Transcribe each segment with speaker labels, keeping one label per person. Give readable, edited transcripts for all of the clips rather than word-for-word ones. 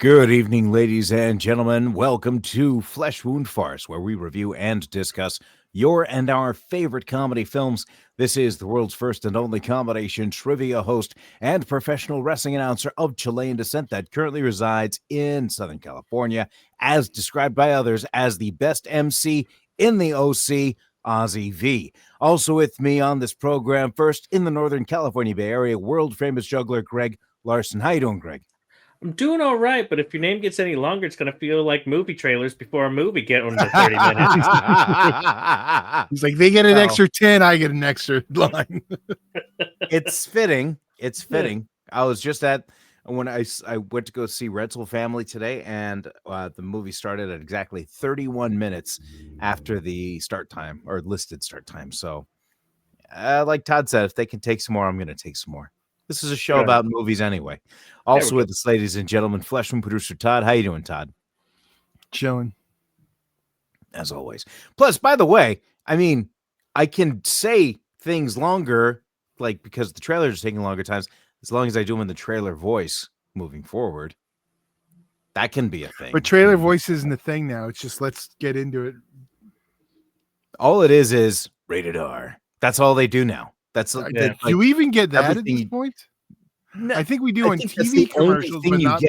Speaker 1: Good evening, ladies and gentlemen. Welcome to Wound Farce, where we review and discuss your and our favorite comedy films. This is the world's first and only combination trivia host and professional wrestling announcer of Chilean descent that currently resides in Southern California, as described by others as the best MC in the OC, Ozzy V. Also with me on this program, first in the Northern California Bay Area, world-famous juggler Greg Larson. How you doing, Greg?
Speaker 2: I'm doing all right, but if your name gets any longer, it's going to feel like movie trailers before a movie get under 30 minutes.
Speaker 3: He's like, they get an extra 10, I get an extra line.
Speaker 1: It's fitting. It's fitting. Yeah. I was just when I went to go see Retzel Family today, and the movie started at exactly 31 minutes after the start time, or listed start time. So, like Todd said, if they can take some more, I'm going to take some more. This is a show about movies anyway. Also with us, ladies and gentlemen, Fleshman producer Todd. How you doing, Todd?
Speaker 3: Chilling.
Speaker 1: As always. Plus, by the way, I mean, I can say things longer, like because the trailers are taking longer times, as long as I do them in the trailer voice moving forward. That can be a thing.
Speaker 3: But trailer voice isn't a thing now. It's just let's get into it.
Speaker 1: All it is rated R. That's all they do now. That's
Speaker 3: like, you even get that at this point? No, I think we do on TV commercials, but not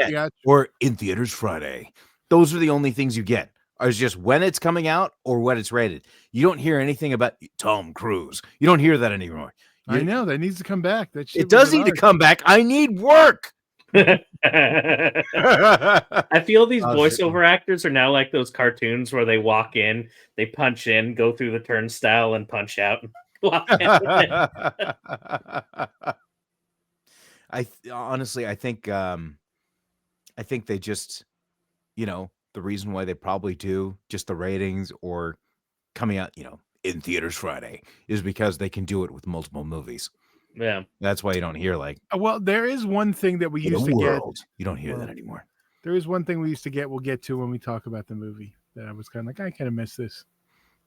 Speaker 1: or in theaters Friday. Those are the only things you get. It's just when it's coming out or when it's rated. You don't hear anything about Tom Cruise. You don't hear that anymore.
Speaker 3: I know that needs to come back. That shit
Speaker 1: it does need to come back. I need work.
Speaker 2: I feel these voiceover actors are now like those cartoons where they walk in, they punch in, go through the turnstile, and punch out.
Speaker 1: Honestly, I think they just, the reason why they probably do just the ratings or coming out, in theaters Friday is because they can do it with multiple movies.
Speaker 2: Yeah,
Speaker 1: that's why you don't hear like.
Speaker 3: Well, there is one thing that we used to get.
Speaker 1: You don't hear that anymore.
Speaker 3: There is one thing we used to get. We'll get to when we talk about the movie. That I was kind of like, I kind of miss this.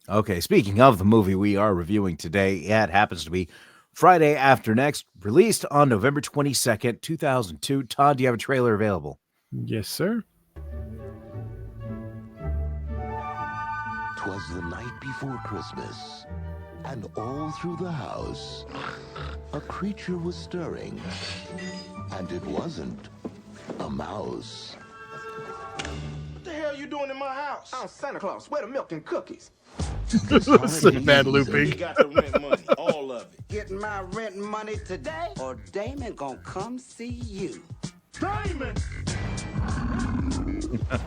Speaker 1: Okay, speaking of the movie we are reviewing today, it happens to be Friday After Next, released on November 22nd, 2002. Todd, do you have a trailer available?
Speaker 3: Yes, sir.
Speaker 4: 'Twas the night before Christmas, and all through the house, a creature was stirring, and it wasn't a mouse.
Speaker 5: What the hell are you doing in my house? I'm Santa Claus. Where the milk and cookies?
Speaker 3: This is bad looping.
Speaker 5: You got the rent money, all of it.
Speaker 6: Getting my rent money today, or Damon gonna come see you.
Speaker 5: Damon!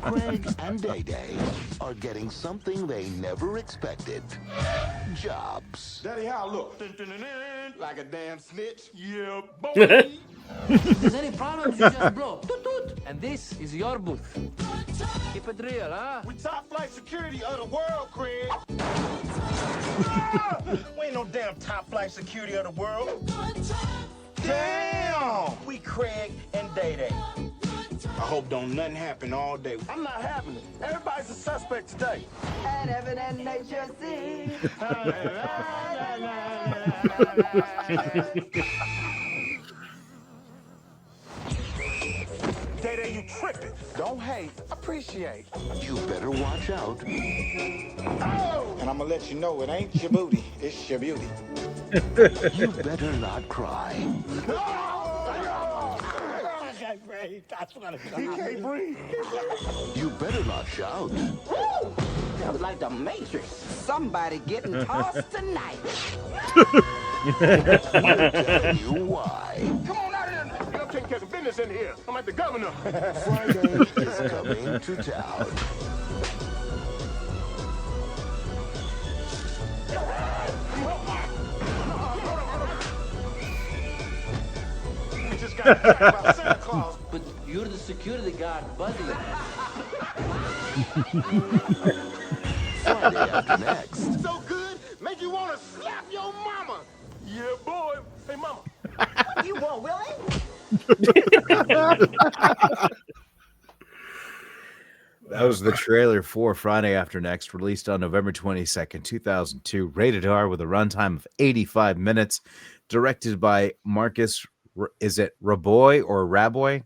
Speaker 4: Craig and Day-Day are getting something they never expected. Jobs.
Speaker 5: Daddy, how I look? Like a damn snitch? Yeah, boy.
Speaker 7: If there's any problems, you just blow. Toot toot. And this is your booth. Keep it real, huh?
Speaker 5: We top flight security of the world, Craig. We ain't no damn top flight security of the world. Damn! We Craig and Day-Day. I hope don't nothing happen all day. I'm not having it. Everybody's a suspect today.
Speaker 6: And evident nature see.
Speaker 5: Day-Day, you tripping. Don't hate, appreciate.
Speaker 4: You better watch out.
Speaker 5: Oh! And I'm gonna let you know it ain't your booty, it's your beauty.
Speaker 4: You better not cry.
Speaker 5: He can't breathe.
Speaker 4: You better not shout.
Speaker 6: That was like the Matrix. Somebody getting tossed tonight.
Speaker 4: We'll tell you why.
Speaker 5: Come on out here. I'm taking care of business in here. I'm like the governor.
Speaker 4: Friday is coming to town.
Speaker 5: We just got attacked by Santa Claus.
Speaker 7: But you're the security guard, buddy.
Speaker 4: Friday After Next.
Speaker 5: So good, make you want to slap your mama. Yeah, boy. Hey, mama.
Speaker 6: You want Willie?
Speaker 1: That was the trailer for Friday After Next, released on November 22nd, 2002. Rated R with a runtime of 85 minutes. Directed by Marcus, is it Raboy or Raboy?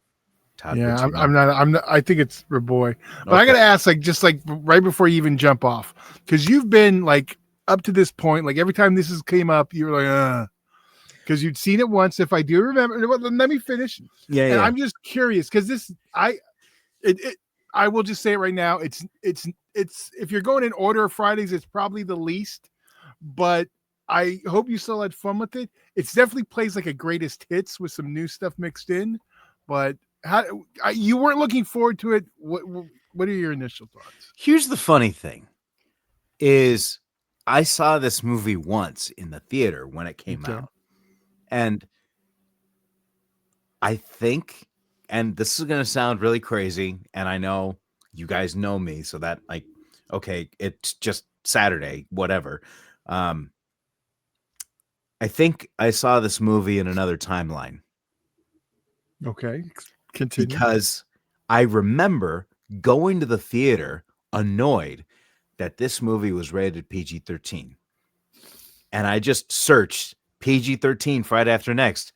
Speaker 1: Todd,
Speaker 3: Yeah,
Speaker 1: what you know?
Speaker 3: I'm not. I think it's Raboy. But I
Speaker 1: Okay.
Speaker 3: gotta ask, like, just like right before you even jump off, because you've been like up to this point, like every time this has came up, you were like, because you'd seen it once. If I do remember, let me finish.
Speaker 1: Yeah,
Speaker 3: And
Speaker 1: yeah.
Speaker 3: I'm just curious because I will just say it right now. It's if you're going in order of Fridays, it's probably the least, but I hope you still had fun with it. It's definitely plays like a greatest hits with some new stuff mixed in, but you weren't looking forward to it. What are your initial thoughts?
Speaker 1: Here's the funny thing is I saw this movie once in the theater when it came out. And I think, and this is going to sound really crazy, and I know you guys know me, so that like, okay, it's just Saturday, whatever. I think I saw this movie in another timeline.
Speaker 3: Okay, continue.
Speaker 1: Because I remember going to the theater annoyed that this movie was rated PG-13. And I just searched PG-13 Friday After Next.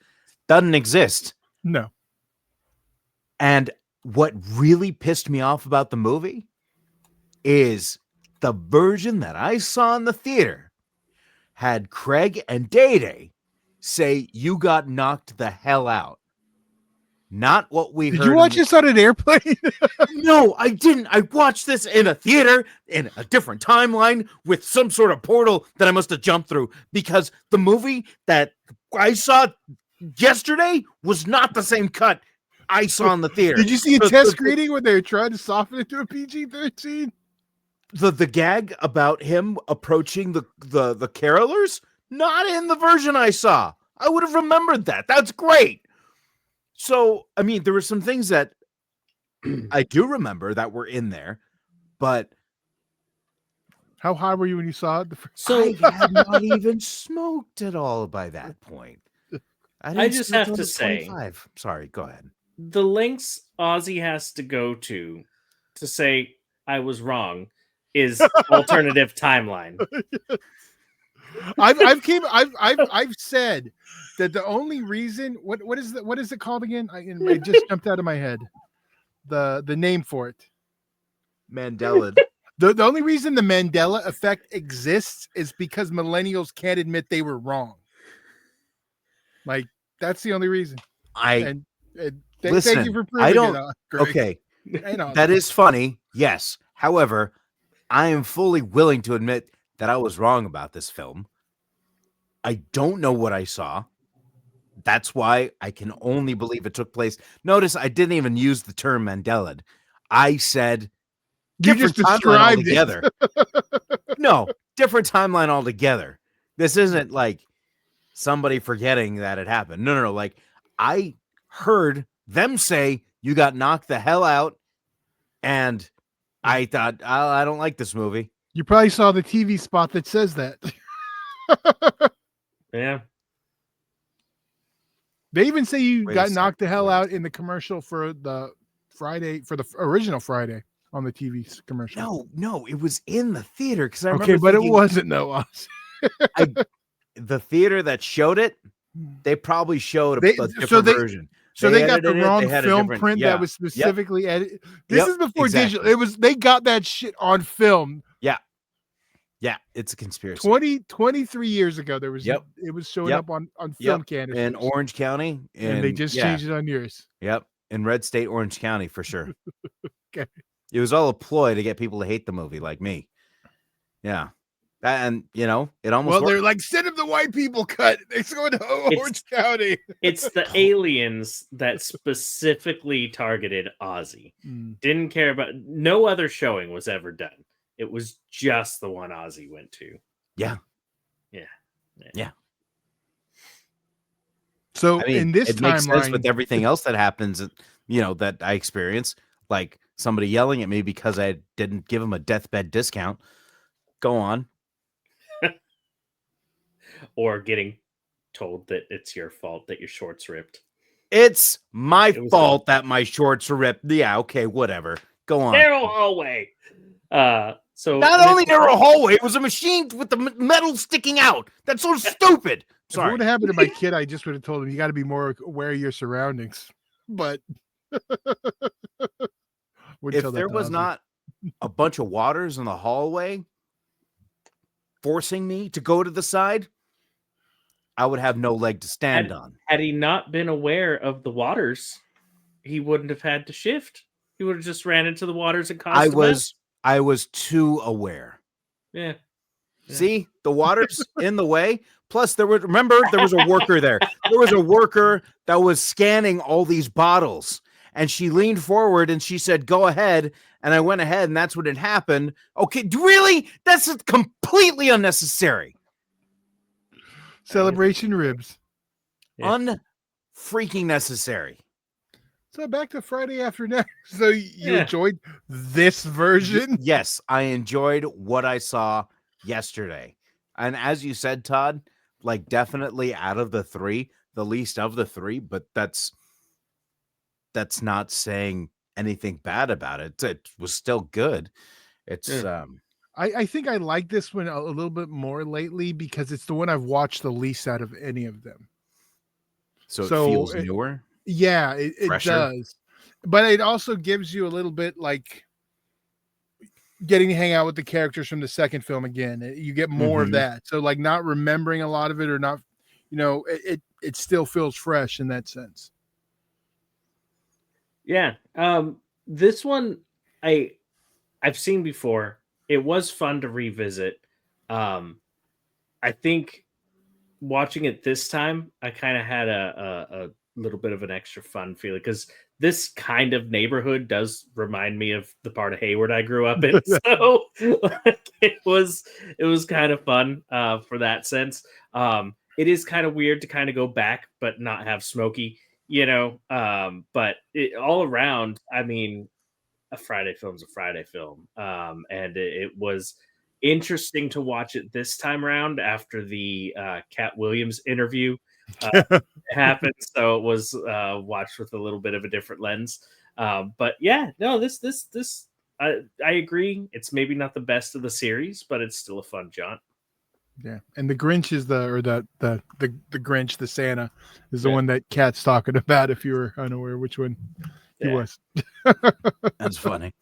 Speaker 1: Doesn't exist.
Speaker 3: No.
Speaker 1: And what really pissed me off about the movie is the version that I saw in the theater had Craig and Day say, "You got knocked the hell out." Not what we heard.
Speaker 3: Did you watch this on an airplane?
Speaker 1: No, I didn't. I watched this in a theater in a different timeline with some sort of portal that I must have jumped through, because the movie that I saw yesterday was not the same cut I saw in the theater.
Speaker 3: Did you see a test screening when they were trying to soften it to a PG-13?
Speaker 1: The gag about him approaching the carolers, not in the version I saw. I would have remembered that. That's great. So, I mean, there were some things that I do remember that were in there, but
Speaker 3: how high were you when you saw it?
Speaker 1: I had not even smoked at all by that point.
Speaker 2: I just have to say,
Speaker 1: 25. Sorry, go ahead.
Speaker 2: The lengths Ozzy has to go to say I was wrong is alternative timeline.
Speaker 3: I've said that the only reason what is it called again? It just jumped out of my head. The name for it.
Speaker 1: Mandela.
Speaker 3: The only reason the Mandela effect exists is because millennials can't admit they were wrong. Like, that's the only reason.
Speaker 1: Listen,
Speaker 3: thank you for proving it.
Speaker 1: Okay, that is funny. Yes. However, I am fully willing to admit that I was wrong about this film. I don't know what I saw. That's why I can only believe it took place. Notice I didn't even use the term Mandela. I said
Speaker 3: you just described it.
Speaker 1: No, different timeline altogether. This isn't like somebody forgetting that it happened. No. Like, I heard them say you got knocked the hell out, and I thought, I don't like this movie.
Speaker 3: You probably saw the TV spot that says that.
Speaker 2: Yeah.
Speaker 3: They even say you got knocked the hell out in the commercial for the original Friday on the TV commercial.
Speaker 1: No, it was in the theater because I
Speaker 3: remember. Okay, but it wasn't
Speaker 1: the theater that showed it, they probably showed a different version.
Speaker 3: So they got the wrong film print that was specifically edited. This is before digital. They got that shit on film.
Speaker 1: Yeah, it's a conspiracy.
Speaker 3: 23 years ago, there was it was showing up on film canisters
Speaker 1: in Orange County,
Speaker 3: and they just changed it on yours.
Speaker 1: Yep, in Red State, Orange County for sure.
Speaker 3: Okay,
Speaker 1: it was all a ploy to get people to hate the movie like me. Yeah, and it almost
Speaker 3: well, they're like, send him the white people cut. It's going to Orange County.
Speaker 2: It's the aliens that specifically targeted Ozzy. Didn't care about no other showing was ever done. It was just the one Ozzy went to.
Speaker 1: Yeah.
Speaker 3: So in this
Speaker 1: it makes sense with everything else that happens, that I experience, like somebody yelling at me because I didn't give him a deathbed discount. Go on.
Speaker 2: Or getting told that it's your fault that your shorts ripped.
Speaker 1: It's my fault that my shorts are ripped. Yeah, okay, whatever. Go on.
Speaker 2: Narrow hallway. So
Speaker 1: not only narrow hallway, it was a machine with the metal sticking out. That's so stupid. Sorry.
Speaker 3: If it would have happened to my kid, I just would have told him, you got to be more aware of your surroundings. But Wouldn't tell
Speaker 1: If
Speaker 3: that
Speaker 1: there
Speaker 3: to
Speaker 1: was
Speaker 3: Ozzy.
Speaker 1: not a bunch of waters in the hallway forcing me to go to the side, I would have no leg to stand on.
Speaker 2: Had he not been aware of the waters, he wouldn't have had to shift. He would have just ran into the waters and caused
Speaker 1: I was too aware.
Speaker 2: Yeah.
Speaker 1: See, the water's in the way. Plus, there was a worker there. There was a worker that was scanning all these bottles. And she leaned forward and she said, "Go ahead." And I went ahead, and that's what had happened. Okay, really? That's completely unnecessary.
Speaker 3: Celebration ribs.
Speaker 2: Yeah.
Speaker 1: Unfreaking necessary.
Speaker 3: So back to Friday After Next. So you enjoyed this version?
Speaker 1: Yes, I enjoyed what I saw yesterday. And as you said, Todd, like definitely out of the three, the least of the three, but that's not saying anything bad about it. It was still good. It's
Speaker 3: I think I like this one a little bit more lately because it's the one I've watched the least out of any of them.
Speaker 1: so it feels newer.
Speaker 3: Yeah, it does. But it also gives you a little bit like getting to hang out with the characters from the second film again. You get more of that. So like not remembering a lot of it or not, it still feels fresh in that sense.
Speaker 2: Yeah. This one I've seen before. It was fun to revisit. I think watching it this time, I kind of had a little bit of an extra fun feeling because this kind of neighborhood does remind me of the part of Hayward I grew up in. So it was kind of fun for that sense. It is kind of weird to kind of go back but not have Smokey, but all around, I mean, a Friday film's a Friday film. And it was interesting to watch it this time around after the Cat Williams interview happened. So it was watched with a little bit of a different lens. But yeah, no, this I agree. It's maybe not the best of the series, but it's still a fun jaunt.
Speaker 3: Yeah, and the Grinch is the Grinch, the Santa, is the one that Cat's talking about. If you were unaware which one he was.
Speaker 1: That's funny.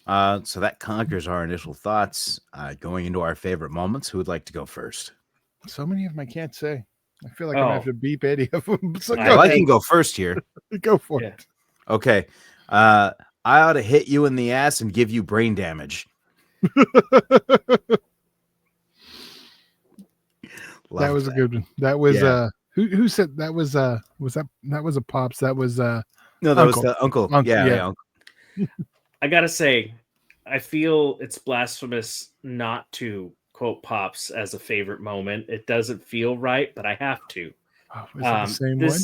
Speaker 1: So that conquers our initial thoughts. Going into our favorite moments, who would like to go first?
Speaker 3: So many of them I can't say. I feel like I'm gonna have to beep any of them. So
Speaker 1: I can go first here.
Speaker 3: Go for it.
Speaker 1: Okay. I ought to hit you in the ass and give you brain damage.
Speaker 3: That was a good one. That was who said that was a Pops? That was
Speaker 1: no, that
Speaker 3: Uncle.
Speaker 1: was the uncle. Yeah.
Speaker 2: I gotta say, I feel it's blasphemous not to quote Pops as a favorite moment. It doesn't feel right, but I have to.
Speaker 3: Oh, is it the same one?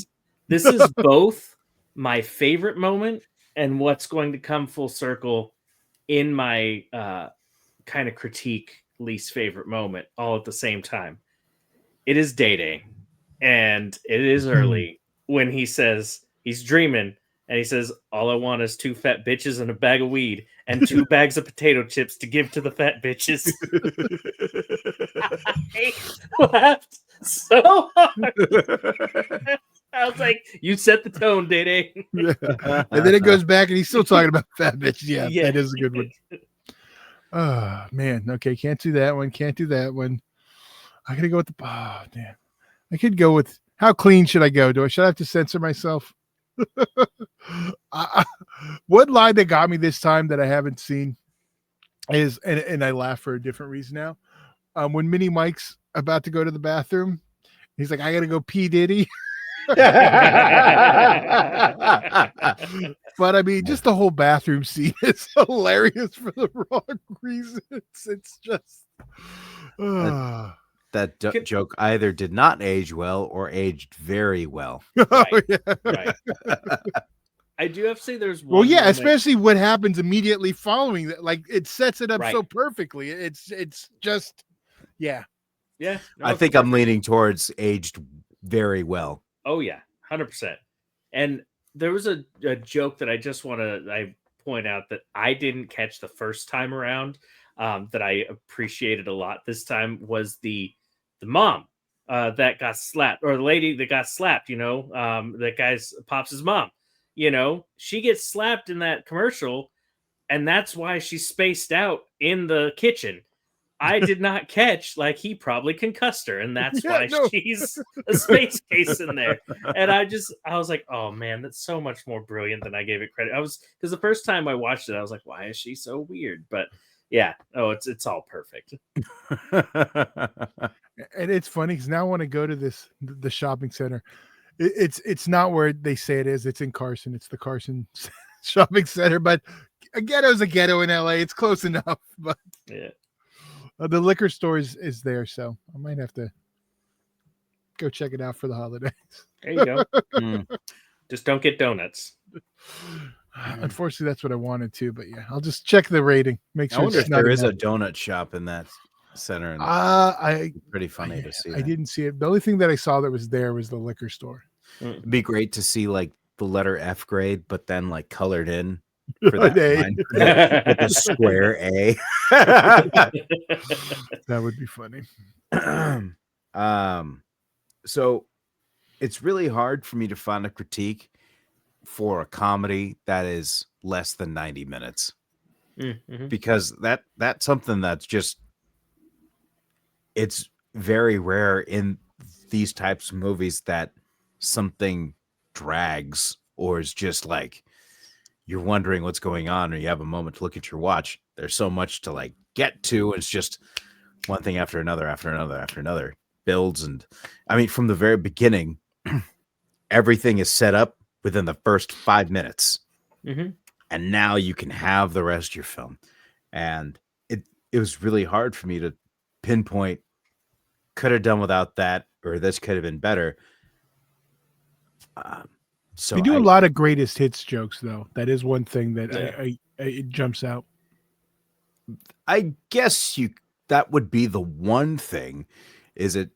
Speaker 2: This is both my favorite moment and what's going to come full circle in my kind of critique least favorite moment all at the same time. It is Day Day, and it is early when he says he's dreaming, and he says, "All I want is 2 fat bitches and a bag of weed and 2 bags of potato chips to give to the fat bitches." I laughed so hard. I was like, "You set the tone, Day Day."
Speaker 3: And then it goes back, and he's still talking about fat bitches. Yeah, that is a good one. Oh man, okay, can't do that one. Can't do that one. I gotta go with damn. I could go with how clean should I go? Should I have to censor myself? One line that got me this time that I haven't seen is, and I laugh for a different reason now. When Mini Mike's about to go to the bathroom, he's like, "I gotta go pee, Diddy." But I mean, just the whole bathroom scene is hilarious for the wrong reasons. It's just
Speaker 1: that joke either did not age well or aged very well.
Speaker 2: Right. I do have to say there's one.
Speaker 3: Well, yeah, especially what happens immediately following that. Like it sets it up
Speaker 2: Right.
Speaker 3: so perfectly. It's just, yeah.
Speaker 2: No,
Speaker 1: I think I'm leaning towards aged very well.
Speaker 2: Oh yeah, 100%. And there was a joke that I just want to point out that I didn't catch the first time around. That I appreciated a lot this time was the mom that got slapped, or the lady that got slapped. That guy's Pops' mom. you know, she gets slapped in that commercial, and that's why she's spaced out in the kitchen. I did not catch, like, he probably concussed her, and that's
Speaker 3: Yeah,
Speaker 2: why
Speaker 3: no.
Speaker 2: she's a space case in there. And I was like, oh man, that's so much more brilliant than I gave it credit. Because the first time I watched it, I was like, why is she so weird? But yeah, it's all perfect.
Speaker 3: And it's funny because now I want to go to the shopping center. It's not where they say it is. It's in Carson. It's the Carson shopping center. But a ghetto's a ghetto in LA. It's close enough. But
Speaker 2: Yeah.
Speaker 3: the liquor store is there, so I might have to go check it out for the holidays.
Speaker 2: There you go.
Speaker 1: Mm.
Speaker 2: Just don't get donuts.
Speaker 3: Unfortunately, that's what I wanted to, but yeah, I'll just check the rating. Make
Speaker 1: I
Speaker 3: sure
Speaker 1: wonder
Speaker 3: it's
Speaker 1: if
Speaker 3: not
Speaker 1: there is a
Speaker 3: enough.
Speaker 1: donut shop in that center. And
Speaker 3: I
Speaker 1: pretty funny to see.
Speaker 3: I
Speaker 1: that.
Speaker 3: didn't see it. The only thing that I saw that was there was the liquor store.
Speaker 1: It'd be great to see like the letter F grade, but then like colored in for that
Speaker 3: A.
Speaker 1: line, with a square A.
Speaker 3: That would be funny.
Speaker 1: So it's really hard for me to find a critique for a comedy that is less than 90 minutes
Speaker 2: Mm-hmm.
Speaker 1: because that's something that's just, it's very rare in these types of movies that something drags or is just like you're wondering what's going on or you have a moment to look at your watch. There's so much to like get to. It's just one thing after another builds. And I mean, from the very beginning, everything is set up within the first 5 minutes.
Speaker 2: Mm-hmm.
Speaker 1: And now you can have the rest of your film. And it was really hard for me to pinpoint, could have done without that, or this could have been better. So
Speaker 3: We do a lot of greatest hits jokes, though. That is one thing that
Speaker 2: Yeah.
Speaker 3: it jumps out.
Speaker 1: I guess that would be the one thing, is it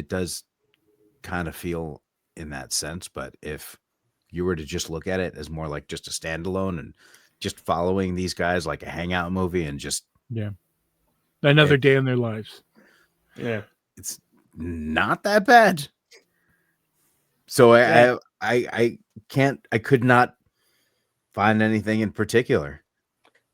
Speaker 1: does kind of feel in that sense. But if you were to just look at it as more like just a standalone and just following these guys like a hangout movie and just
Speaker 3: Another day in their lives.
Speaker 2: Yeah.
Speaker 1: it's not that bad. So I could not find anything in particular.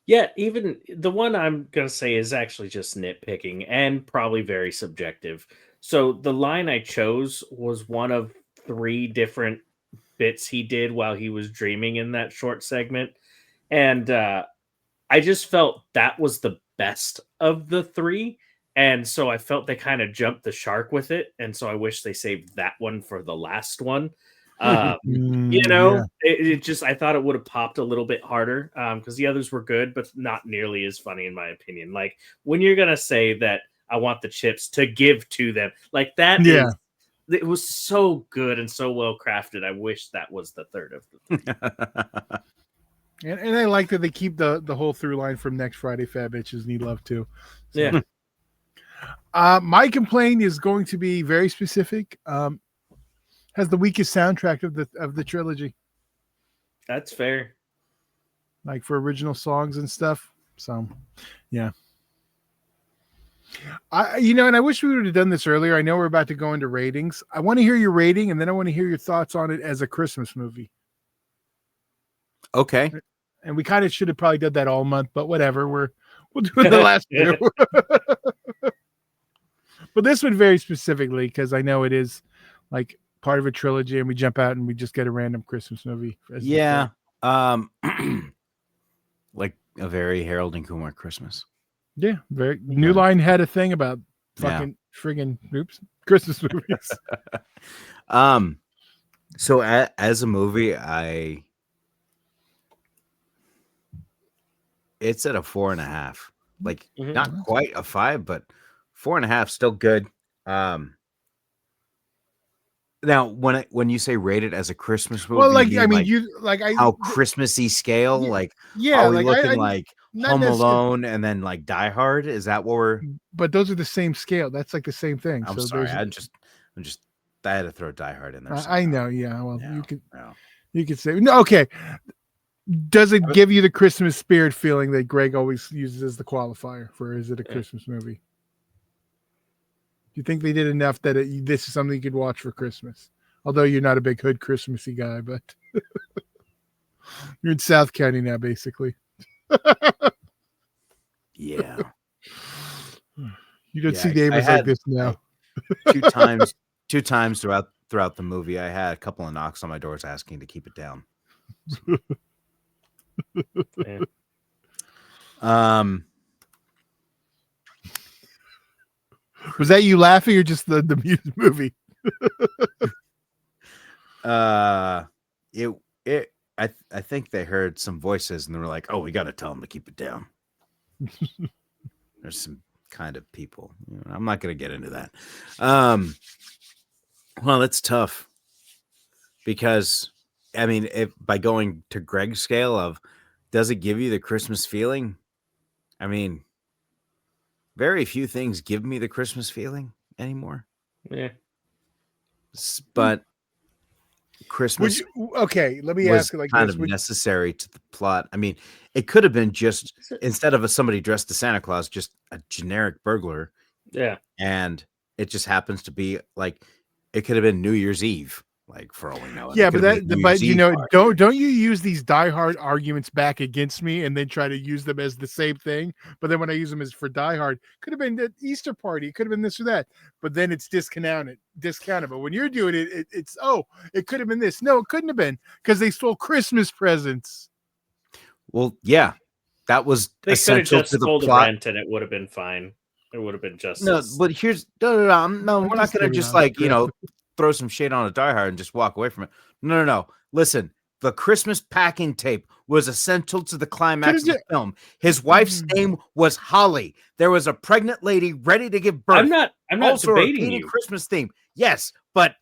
Speaker 2: Yeah, even the one I'm going to say is actually just nitpicking and probably very subjective. So the line I chose was one of 3 different bits he did while he was dreaming in that short segment. And I just felt that was the best of the 3. And so I felt they kind of jumped the shark with it. And so I wish they saved that one for the last one. You know, it just, I thought it would have popped a little bit harder because the others were good, but not nearly as funny, in my opinion. Like when you're going to say that I want the chips to give to them, like that is, it was so good and so well crafted. I wish that was the third of them.
Speaker 3: And I like that they keep the whole through line from Next Friday, Fat Bitches Need Love too. So.
Speaker 2: Yeah.
Speaker 3: My complaint is going to be very specific. Has the weakest soundtrack of the trilogy.
Speaker 2: That's fair.
Speaker 3: Like for original songs and stuff. So, yeah. And I wish we would have done this earlier. I know we're about to go into ratings. I want to hear your rating, and then I want to hear your thoughts on it as a Christmas movie.
Speaker 1: Okay.
Speaker 3: And we kind of should have probably done that all month, but whatever. We'll do it the last 2. But this one very specifically, because I know it is like part of a trilogy, and we jump out and we just get a random Christmas movie.
Speaker 1: Yeah. Like a very Harold and Kumar Christmas.
Speaker 3: Yeah. New Line had a thing about fucking friggin' Christmas movies.
Speaker 1: So as a movie, it's at a 4.5. Like not quite a 5, but 4.5, still good. Now, when you say rated as a Christmas movie,
Speaker 3: Well, like
Speaker 1: you
Speaker 3: I mean,
Speaker 1: like
Speaker 3: you like I
Speaker 1: how Christmassy scale?
Speaker 3: Yeah,
Speaker 1: like,
Speaker 3: yeah,
Speaker 1: are we
Speaker 3: like
Speaker 1: looking
Speaker 3: I
Speaker 1: like
Speaker 3: not
Speaker 1: Home
Speaker 3: necessarily-
Speaker 1: Alone and then like Die Hard? Is that what we're?
Speaker 3: But those are the same scale. That's like the same thing.
Speaker 1: I'm
Speaker 3: so
Speaker 1: sorry.
Speaker 3: there's-
Speaker 1: I'm just. I had to throw Die Hard in there.
Speaker 3: I
Speaker 1: somehow.
Speaker 3: know. Yeah. Well,
Speaker 1: No,
Speaker 3: you could say no. Okay. Does it give you the Christmas spirit feeling that Greg always uses as the qualifier for? Is it a Christmas movie? Do you think they did enough that this is something you could watch for Christmas? Although you're not a big hood Christmassy guy, but You're in South County now, basically.
Speaker 1: Yeah.
Speaker 3: You don't see
Speaker 1: I
Speaker 3: neighbors like
Speaker 1: had
Speaker 3: this now.
Speaker 1: two times throughout the movie, I had a couple of knocks on my doors asking to keep it down.
Speaker 2: Yeah.
Speaker 3: Was that you laughing or just the movie?
Speaker 1: I think they heard some voices and they were like, "Oh, we got to tell them to keep it down." There's some kind of people. I'm not going to get into that. Well, it's tough because I mean, if by going to Greg's scale of does it give you the Christmas feeling? I mean, very few things give me the Christmas feeling anymore.
Speaker 2: Yeah.
Speaker 1: But Christmas
Speaker 3: okay, let me
Speaker 1: was
Speaker 3: ask you like
Speaker 1: kind
Speaker 3: this.
Speaker 1: of necessary to the plot. I mean, it could have been just instead of somebody dressed as Santa Claus, just a generic burglar.
Speaker 2: Yeah.
Speaker 1: And it just happens to be like it could have been New Year's Eve, like for all we know.
Speaker 3: Yeah, but you know, don't you use these diehard arguments back against me and then try to use them as the same thing? But then when I use them as for diehard, could have been the Easter party, could have been this or that. But then it's discounted. But when you're doing it, it's it could have been this. No, it couldn't have been because they stole Christmas presents.
Speaker 1: Well, yeah, that was
Speaker 2: They could have
Speaker 1: essential
Speaker 2: just
Speaker 1: to the
Speaker 2: stole the
Speaker 1: plot.
Speaker 2: rent and it would have been fine. It would have been just
Speaker 1: No, but here's no, we're not gonna just like throw some shade on a Die Hard and just walk away from it. No. Listen, the Christmas packing tape was essential to the climax of the film. His wife's name was Holly. There was a pregnant lady ready to give birth.
Speaker 2: I'm not
Speaker 1: also
Speaker 2: debating you.
Speaker 1: Christmas theme. Yes, but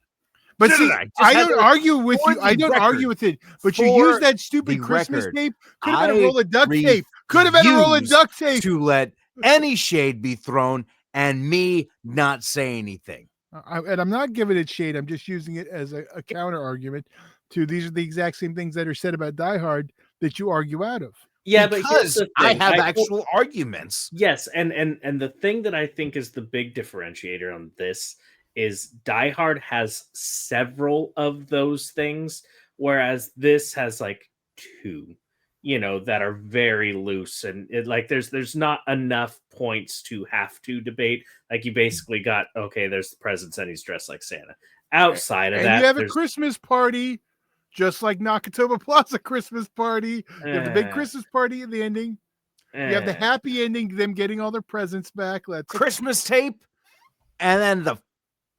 Speaker 3: see, I don't argue with you. I don't argue with it. But you use that stupid Christmas tape. Could have been a roll of duct tape. Could have been a roll of duct tape.
Speaker 1: To let any shade be thrown and me not say anything.
Speaker 3: And I'm not giving it shade. I'm just using it as a counter argument to these are the exact same things that are said about Die Hard that you argue out of.
Speaker 2: Yeah,
Speaker 1: because
Speaker 2: but
Speaker 1: I have actual arguments.
Speaker 2: Yes, and the thing that I think is the big differentiator on this is Die Hard has several of those things, whereas this has like two, that are very loose and there's not enough points to have to debate. Like you basically got there's the presents and he's dressed like Santa. Outside of that,
Speaker 3: you have a Christmas party, just like Nakatomi Plaza Christmas party. You have the big Christmas party at the ending. You have the happy ending, them getting all their presents back.
Speaker 1: Christmas tape, and then the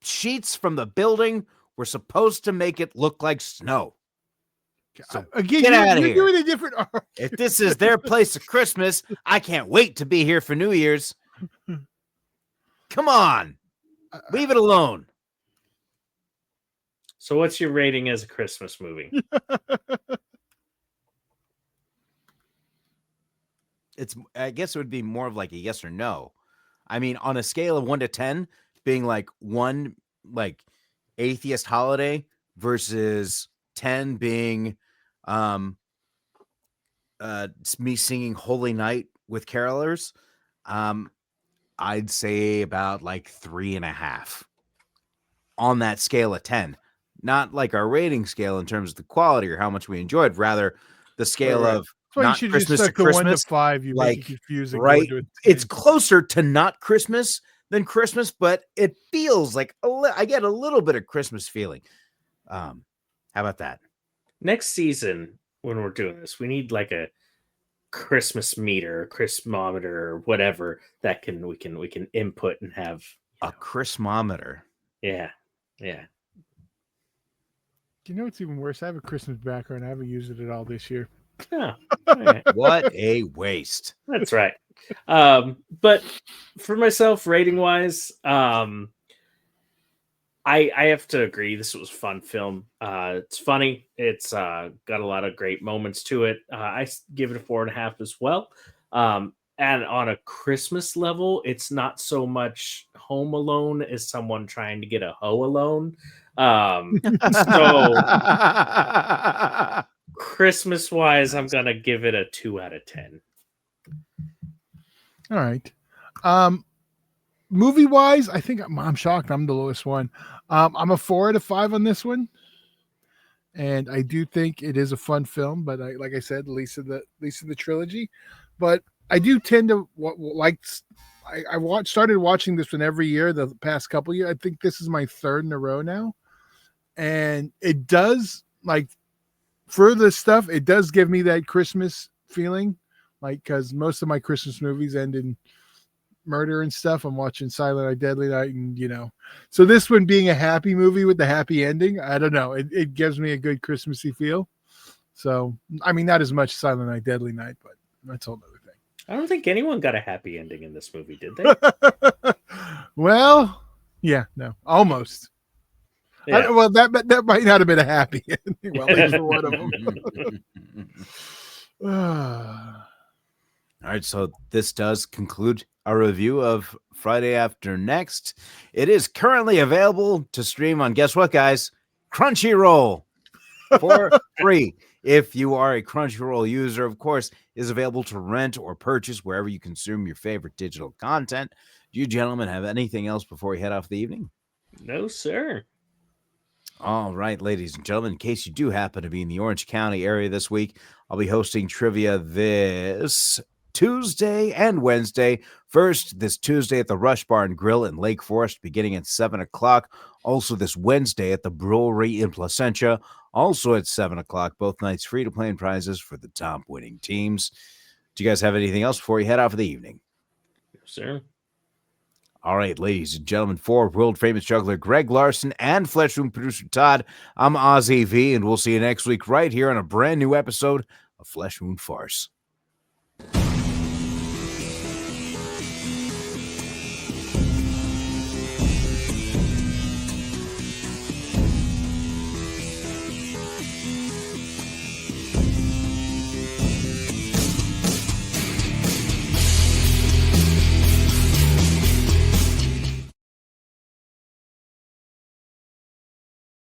Speaker 1: sheets from the building were supposed to make it look like snow. So
Speaker 3: again,
Speaker 1: get out of
Speaker 3: you're
Speaker 1: here.
Speaker 3: doing a different art.
Speaker 1: If this is their place of Christmas, I can't wait to be here for New Year's. Come on, leave it alone.
Speaker 2: So what's your rating as a Christmas movie?
Speaker 1: I guess it would be more of like a yes or no. I mean, on a scale of 1 to 10, being like 1 like atheist holiday versus 10 being me singing Holy Night with carolers, I'd say about like 3.5 on that scale of 10. Not like our rating scale in terms of the quality or how much we enjoyed, rather the scale of not Christmas to Christmas.
Speaker 3: 1 to 5, you make it confusing.
Speaker 1: Right? It's closer to not Christmas than Christmas, but it feels like I get a little bit of Christmas feeling. How about that?
Speaker 2: Next season, when we're doing this, we need like a Christmas meter, a Christmometer, or whatever that we can input and have
Speaker 1: a Christmometer.
Speaker 2: Yeah.
Speaker 3: You know what's even worse? I have a Christmas background. I haven't used it at all this year.
Speaker 2: Oh, right.
Speaker 1: What a waste.
Speaker 2: That's right. But for myself, rating wise, I have to agree. This was a fun film. It's funny. It's got a lot of great moments to it. I give it a 4.5 as well. And on a Christmas level, it's not so much Home Alone as someone trying to get a hoe alone. So Christmas wise, I'm gonna give it a 2 out of 10.
Speaker 3: All right. Movie wise, I think I'm shocked. I'm the lowest one. I'm a 4 out of 5 on this one. and I do think it is a fun film. But like I said, least of the trilogy. But I do tend to like. Started watching this one every year the past couple years. I think this is my third in a row now, and it does like for the stuff. It does give me that Christmas feeling, like because most of my Christmas movies end in murder and stuff. I'm watching Silent Night, Deadly Night, and so this one being a happy movie with the happy ending, I don't know. It gives me a good Christmassy feel. So I mean, not as much Silent Night, Deadly Night, but that's a whole other thing.
Speaker 2: I don't think anyone got a happy ending in this movie, did they?
Speaker 3: Well, yeah, no, almost.
Speaker 2: Yeah.
Speaker 3: Well, that might not have been a happy ending. Well, at least for one of them.
Speaker 1: All right, so this does conclude our review of Friday After Next. It is currently available to stream on, guess what, guys? Crunchyroll for free. If you are a Crunchyroll user, of course, is available to rent or purchase wherever you consume your favorite digital content. Do you gentlemen have anything else before we head off the evening?
Speaker 2: No, sir.
Speaker 1: All right, ladies and gentlemen, in case you do happen to be in the Orange County area this week, I'll be hosting trivia this Tuesday and Wednesday. First, this Tuesday at the Rush Bar and Grill in Lake Forest, beginning at 7 o'clock. Also, this Wednesday at the Brewery in Placentia, also at 7 o'clock. Both nights free to play and prizes for the top winning teams. Do you guys have anything else before you head out for the evening?
Speaker 2: No, sir.
Speaker 1: All right, ladies and gentlemen, for world-famous juggler Greg Larson and Fleshroom producer Todd, I'm Ozzy V, and we'll see you next week right here on a brand new episode of Flesh Wound Farce.